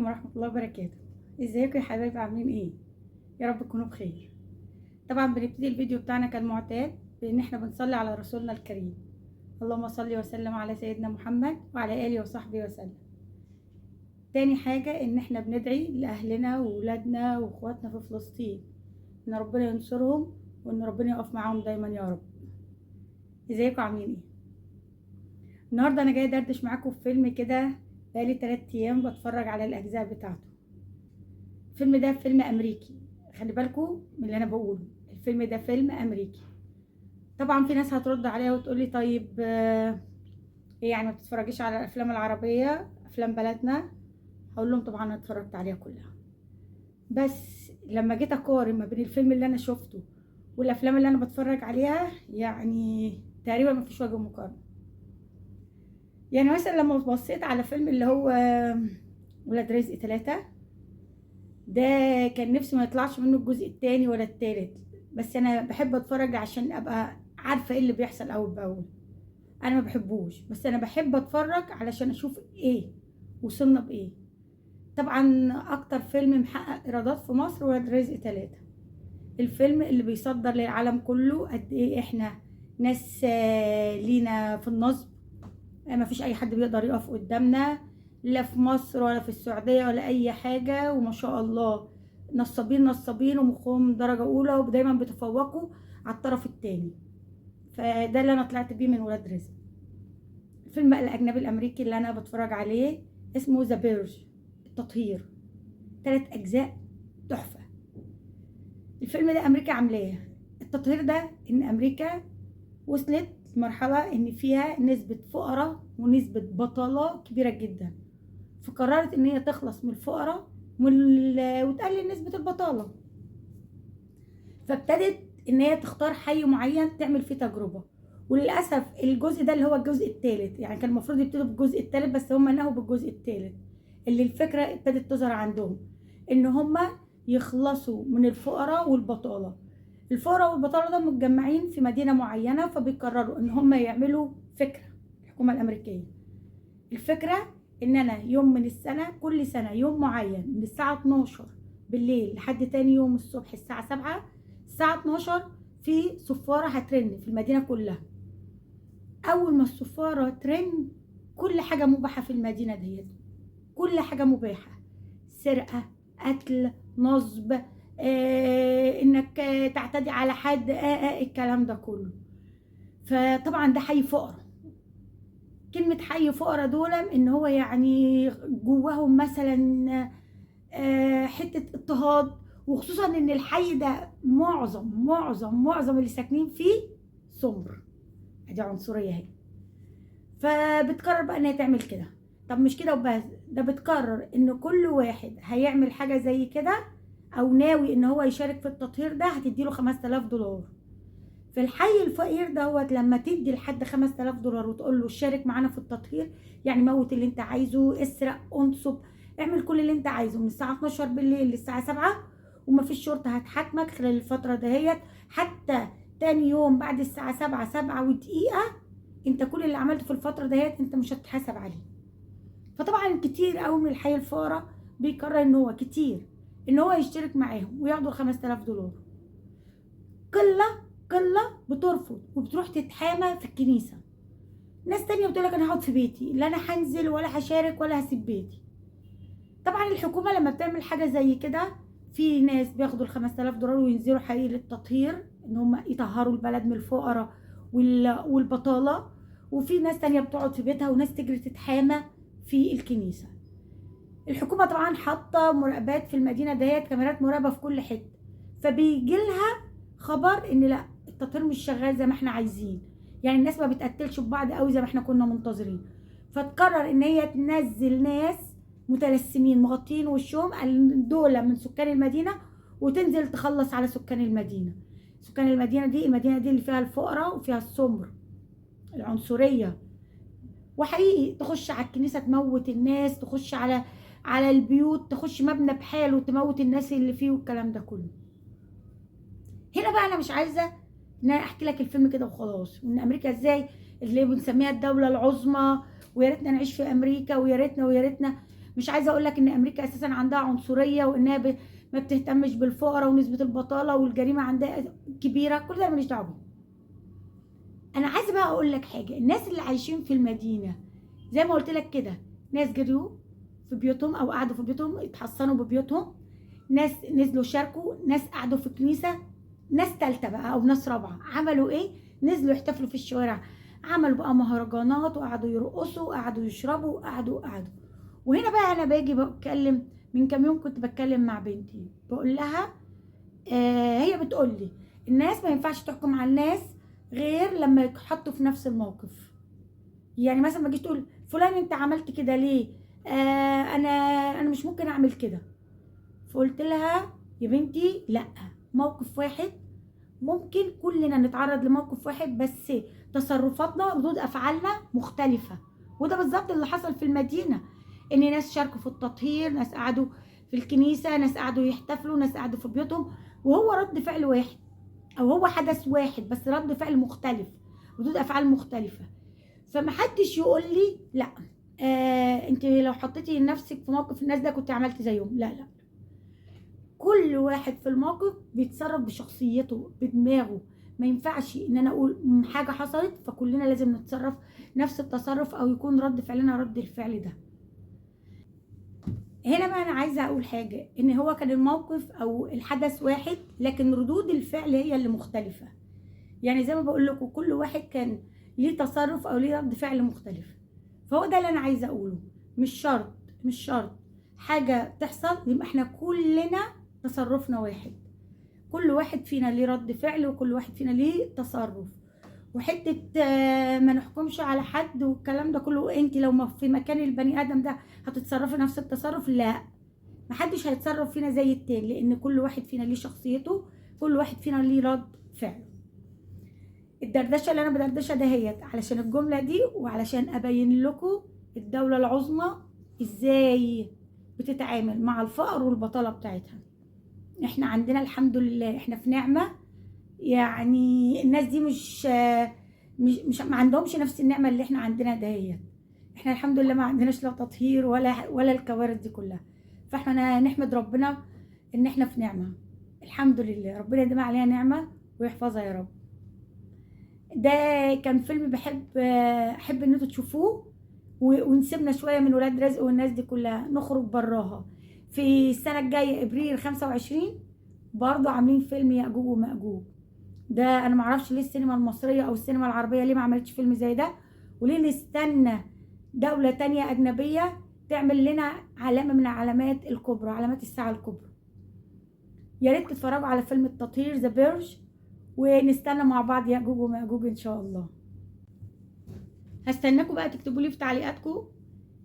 ورحمة الله وبركاته. ازيكم يا حبايبي، عاملين ايه؟ يا رب تكونوا بخير. طبعا بنبتدي الفيديو بتاعنا كالمعتاد بان احنا بنصلي على رسولنا الكريم. اللهم صل وسلم على سيدنا محمد وعلى اله وصحبه وسلم. تاني حاجة ان احنا بندعي لاهلنا وولادنا واخواتنا في فلسطين ان ربنا ينصرهم وان ربنا يقف معاهم دايما يا رب. ازيكم عاملين ايه؟ النهارده انا جايه دردش معاكم في فيلم كده، بقالي 3 ايام بتفرج على الاجزاء بتاعته. الفيلم ده فيلم امريكي، خلي بالكم من اللي انا بقوله، الفيلم ده فيلم امريكي. طبعا في ناس هترد عليا وتقولي طيب ايه يعني ما بتتفرجيش على الافلام العربيه، افلام بلدنا؟ هقول لهم طبعا انا اتفرجت عليها كلها، بس لما جيت اقارن ما بين الفيلم اللي انا شفته والافلام اللي انا بتفرج عليها يعني تقريبا ما فيش وجه مقارنه. يعني مثلا لما بصيت على فيلم اللي هو ولاد رزق 3، ده كان نفسي ما يطلعش منه الجزء التاني ولا التالت، بس انا بحب اتفرج عشان ابقى عارفه ايه اللي بيحصل اول باول. انا ما بحبوش، بس انا بحب اتفرج علشان اشوف ايه وصلنا بايه. طبعا اكتر فيلم محقق ايرادات في مصر ولاد رزق 3، الفيلم اللي بيصدر للعالم كله قد ايه احنا ناس لينا في النصب. ما فيش اي حد بيقدر يقف قدامنا، لا في مصر ولا في السعودية ولا اي حاجة، وما شاء الله نصابين نصابين ومخهم درجة اولى ودايما بيتفوقوا على الطرف التاني. فده اللي انا طلعت بيه من ولاد رزق. الفيلم بقى الاجنبي الامريكي اللي انا بتفرج عليه اسمه ذا بيرج، التطهير، 3 اجزاء تحفة. الفيلم ده امريكا عاملاه. التطهير ده ان امريكا وصلت لمرحلة ان فيها نسبة فقراء ونسبة بطالة كبيرة جدا، فقررت ان هي تخلص من الفقراء وتقلل نسبة البطالة. فابتدت ان هي تختار حي معين تعمل فيه تجربة، وللأسف الجزء ده اللي هو الجزء الثالث، يعني كان المفروض يبتدوا بالجزء الثالث بس هم نهوا بالجزء الثالث، اللي الفكرة ابتدت تظهر عندهم ان هم يخلصوا من الفقراء والبطالة. الفقراء والبطالة ده متجمعين في مدينة معينة، فبيقرروا ان هم يعملوا فكرة. الحكومة الأمريكية الفكرة ان انا يوم من السنة، كل سنة يوم معين من الساعة 12 بالليل لحد تاني يوم الصبح الساعة 7، الساعة 12 في صفارة هترن في المدينة كلها. اول ما الصفارة ترن كل حاجة مباحة في المدينة ديت، كل حاجة مباحة، سرقة، قتل، نصب، انك تعتدي على حد، الكلام ده كله. فطبعا ده حي فقراء. كلمة حي فقراء دول ان هو يعني جواهم مثلا حتة اضطهاد، وخصوصا ان الحي ده معظم اللي ساكنين فيه سمر، دي عنصرية اهي. فبتقرر بقى ان هي تعمل كده. طب مش كده وبس، ده بتقرر ان كل واحد هيعمل حاجة زي كده او ناوي ان هو يشارك في التطهير ده هتديله 5000 دولار. في الحي الفقير دوت لما تدي لحد 5000 دولار وتقول له شارك معانا في التطهير، يعني موت اللي انت عايزه، اسرق، انصب، اعمل كل اللي انت عايزه من الساعه 12 بالليل للساعه 7، ومفيش شرطه هتحاكمك خلال الفتره دهيت. حتى تاني يوم بعد الساعه 7 ودقيقه، انت كل اللي عملته في الفتره دهيت انت مش هتتحاسب عليه. فطبعا كتير قوي من الحي الفقراء بيقرر ان هو كتير ان هو يشترك معاهم وياخدوا 5000 دولار. قله بترفض وبتروح تتحامى في الكنيسه. ناس تانية بتقولك انا هقعد في بيتي، لا انا هنزل ولا هشارك ولا هسيب بيتي. طبعا الحكومه لما بتعمل حاجه زي كده، في ناس بياخدوا ال 5000 دولار وينزلوا حقيقي للتطهير ان هم يطهروا البلد من الفقراء والبطاله، وفي ناس تانية بتقعد في بيتها وناس تجري تتحامى في الكنيسه. الحكومه طبعا حاطه مراقبات في المدينه ديت، كاميرات مراقبه في كل حته، فبيجي لها خبر ان لا التطهير مش شغال زي ما احنا عايزين، يعني الناس ما بتقتلش ببعض قوي زي ما احنا كنا منتظرين. فتقرر ان هي تنزل ناس متلثمين مغطين وشهم دول من سكان المدينه، وتنزل تخلص على سكان المدينه. سكان المدينه دي، المدينه دي اللي فيها الفقراء وفيها السمر، العنصريه. وحقيقي تخش على الكنيسه تموت الناس، تخش على البيوت، تخش مبنى بحاله تموت الناس اللي فيه والكلام ده كله. هنا بقى انا مش عايزه ان انا احكي لك الفيلم كده وخلاص، وان امريكا ازاي اللي بنسميها الدوله العظمى ويا ريتنا نعيش في امريكا ويا ريتنا ويا ريتنا. مش عايزه اقول لك ان امريكا اساسا عندها عنصريه، وانها ما بتهتمش بالفقراء، ونسبه البطاله والجريمه عندها كبيره. كل ده ماليش دعوه بيه. انا عايزه بقى اقول لك حاجه. الناس اللي عايشين في المدينه زي ما قلت لك كده، ناس جريوا في بيوتهم او قعدوا في بيوتهم، اتحصنوا ببيوتهم، ناس نزلوا شاركوا، ناس قعدوا في كنيسه، ناس تالتة بقى او ناس رابعه عملوا ايه؟ نزلوا يحتفلوا في الشوارع، عملوا بقى مهرجانات، وقعدوا يرقصوا، قعدوا يشربوا، قعدوا. وهنا بقى انا باجي بتكلم. من كام يوم كنت بتكلم مع بنتي، بقول لها هي بتقول لي الناس ما ينفعش تحكم على الناس غير لما يتحطوا في نفس الموقف. يعني مثلا ما تجيش تقول فلان انت عملت كده ليه؟ انا مش ممكن اعمل كده. فقلت لها يا بنتي لا، موقف واحد ممكن كلنا نتعرض لموقف واحد، بس تصرفاتنا ردود افعالنا مختلفه. وده بالظبط اللي حصل في المدينه، ان ناس شاركوا في التطهير، ناس قعدوا في الكنيسه، ناس قعدوا يحتفلوا، ناس قعدوا في بيوتهم، وهو رد فعل واحد او هو حدث واحد بس رد فعل مختلف، ردود افعال مختلفه. فمحدش يقول لي لا انت لو حطيتي نفسك في موقف الناس ده كنت عملتي زيهم. لا لا، كل واحد في الموقف بيتصرف بشخصيته بدماغه. ما ينفعش ان انا اقول حاجه حصلت فكلنا لازم نتصرف نفس التصرف، او يكون رد فعلنا رد الفعل ده. هنا بقى انا عايزه اقول حاجه، ان هو كان الموقف او الحدث واحد، لكن ردود الفعل هي اللي مختلفه. يعني زي ما بقول لكم كل واحد كان ليه تصرف او ليه رد فعل مختلف. فهو ده اللي انا عايزه اقوله. مش شرط حاجه تحصل يبقى احنا كلنا تصرفنا واحد. كل واحد فينا ليه رد فعل، وكل واحد فينا ليه تصرف. وحته ما نحكمش على حد والكلام ده كله. انت لو ما في مكان البني ادم ده هتتصرفي نفس التصرف؟ لا، محدش هيتصرف فينا زي التاني، لان كل واحد فينا ليه شخصيته، كل واحد فينا ليه رد فعل. الدردشه اللي انا بدردشها دهيت علشان الجمله دي، وعلشان ابين لكم الدوله العظمى ازاي بتتعامل مع الفقر والبطاله بتاعتها. احنا عندنا الحمد لله احنا في نعمه. يعني الناس دي مش ما عندهمش نفس النعمه اللي احنا عندنا دهيت. احنا الحمد لله ما عندناش لا تطهير ولا الكوارث دي كلها. فاحنا نحمد ربنا ان احنا في نعمه. الحمد لله، ربنا يديم عليها نعمه ويحفظها يا رب. ده كان فيلم احب ان انتوا تشوفوه، ونسيبنا شويه من ولاد رزق والناس دي كلها، نخرج براها. في السنه الجايه ابريل 25 برضو عاملين فيلم ياجوج وماجوج. ده انا معرفش ليه السينما المصريه او السينما العربيه ليه ما عملتش فيلم زي ده، وليه نستنى دوله تانية اجنبيه تعمل لنا علامه من علامات الكبرى، علامات الساعه الكبرى. يا ريت تتفرجوا على فيلم التطهير ذا بيرج، ونستنى مع بعض ياجوج وماجوج ان شاء الله. هستناكم بقى تكتبوا لي في تعليقاتكم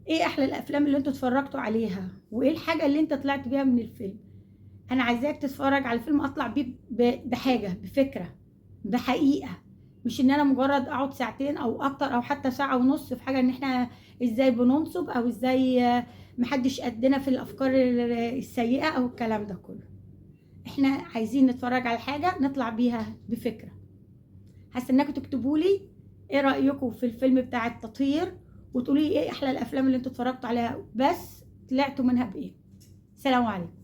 ايه احلى الافلام اللي انتوا اتفرجتوا عليها، وايه الحاجه اللي انت طلعت بيها من الفيلم. انا عايزاك تتفرج على الفيلم اطلع بيه بحاجه، بفكره، بحقيقه. مش ان انا مجرد اقعد ساعتين او اكتر او حتى ساعه ونص في حاجه ان احنا ازاي بننصب، او ازاي محدش قدنا في الافكار السيئه او الكلام ده كله. احنا عايزين نتفرج على حاجه نطلع بيها بفكره. هستناكم تكتبوا لي ايه رايكم في الفيلم بتاع التطهير، وتقولوا لي ايه احلى الافلام اللي انتوا اتفرجتوا عليها بس طلعتوا منها بايه. سلام عليكم.